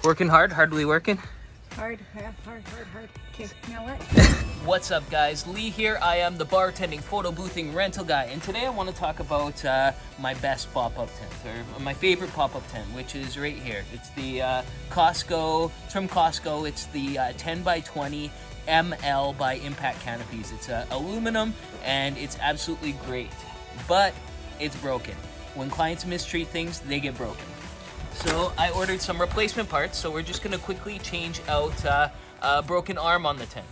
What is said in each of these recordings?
Working hard, hardly working. Hard. Okay, now what? What's up, guys? Lee here. I am the bartending, photo boothing, rental guy, and today I want to talk about my best pop-up tent, or my favorite pop-up tent, which is right here. It's the Costco. It's from Costco. It's the 10 by 20 ML by Impact Canopies. It's aluminum, and it's absolutely great, but it's broken. When clients mistreat things, they get broken. So I ordered some replacement parts, so we're just gonna quickly change out a broken arm on the tent.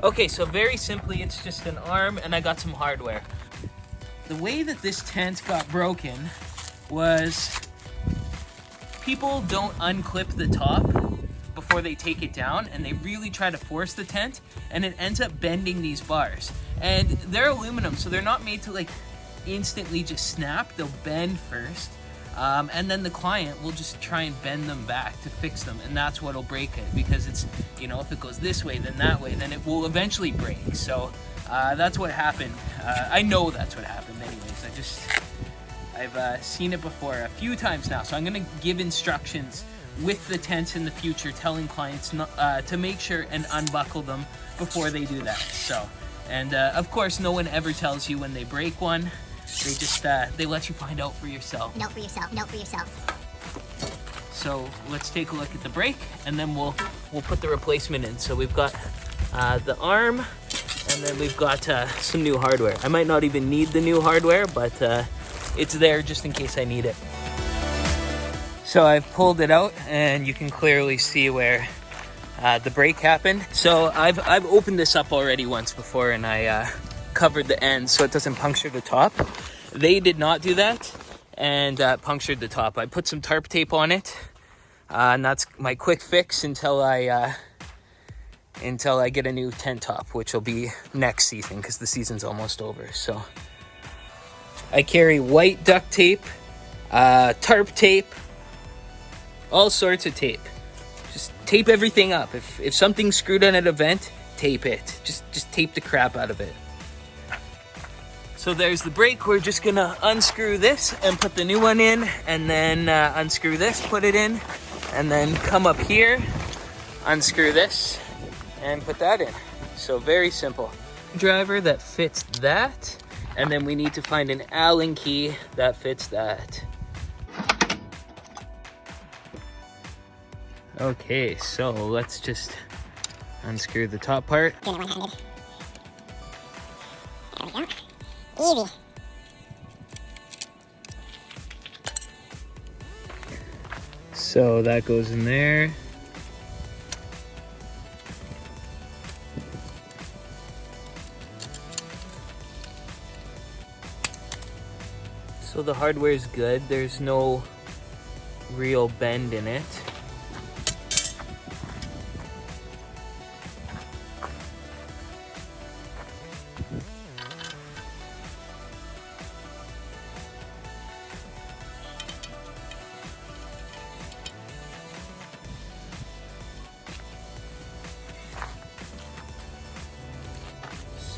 Okay, so very simply, it's just an arm and I got some hardware. The way that this tent got broken was people don't unclip the top before they take it down, and they really try to force the tent, and it ends up bending these bars. And they're aluminum, so they're not made to like instantly just snap. They'll bend first, and then the client will just try and bend them back to fix them, and that's what'll break it, because it's, you know, if it goes this way then that way, then it will eventually break. So that's what happened. I know that's what happened anyways. I've seen it before a few times now, so I'm gonna give instructions with the tents in the future, telling clients not, to make sure and unbuckle them before they do that. So, and of course, no one ever tells you when they break one. They just they let you find out for yourself. Note for yourself. So let's take a look at the break, and then we'll put the replacement in. So we've got the arm, and then we've got some new hardware. I might not even need the new hardware, but it's there just in case I need it. So I've pulled it out, and you can clearly see where the break happened. So I've opened this up already once before, and I covered the ends so it doesn't puncture the top. They did not do that, and punctured the top. I put some tarp tape on it, and that's my quick fix until I get a new tent top, which will be next season, because the season's almost over. So I carry white duct tape, tarp tape, all sorts of tape. Just tape everything up. If something's screwed in at an event, tape it. Just tape the crap out of it. So there's the brake. We're just gonna unscrew this and put the new one in, and then unscrew this, put it in, and then come up here, unscrew this, and put that in. So very simple. Driver that fits that, and then we need to find an Allen key that fits that. Okay, so let's just unscrew the top part. Doing it one-handed. There we go. Easy. So that goes in there. So the hardware is good. There's no real bend in it.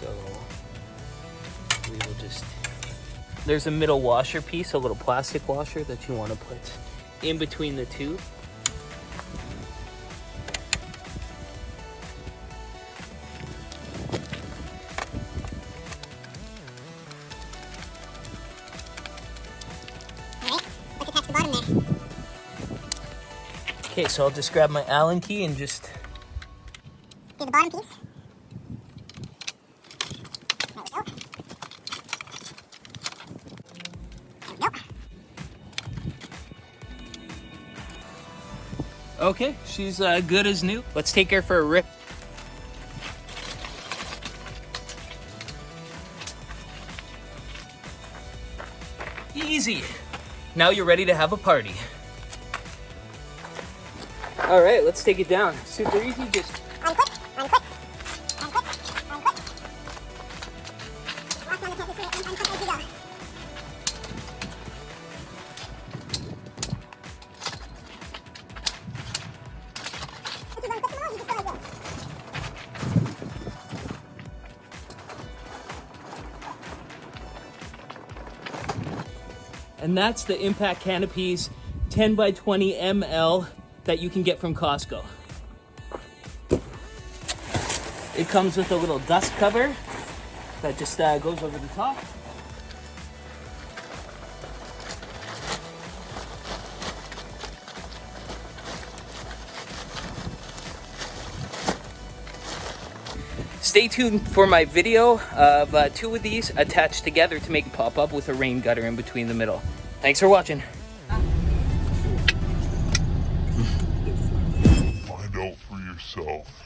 So we will just, there's a middle washer piece, a little plastic washer that you want to put in between the two. Alright, let's attach the bottom there. Okay, so I'll just grab my Allen key and just Do the bottom piece. There we go. Okay, she's good as new. Let's take her for a rip. Easy. Now you're ready to have a party. All right, let's take it down. Super easy, just Unclip. Lock on the tent this way and unclip as you go. This is unclippable, you just go like this. And that's the Impact Canopies 10 by 20 ml that you can get from Costco. It comes with a little dust cover that just goes over the top. Stay tuned for my video of 2 of these attached together to make a pop-up with a rain gutter in between the middle. Thanks for watching. Find out for yourself.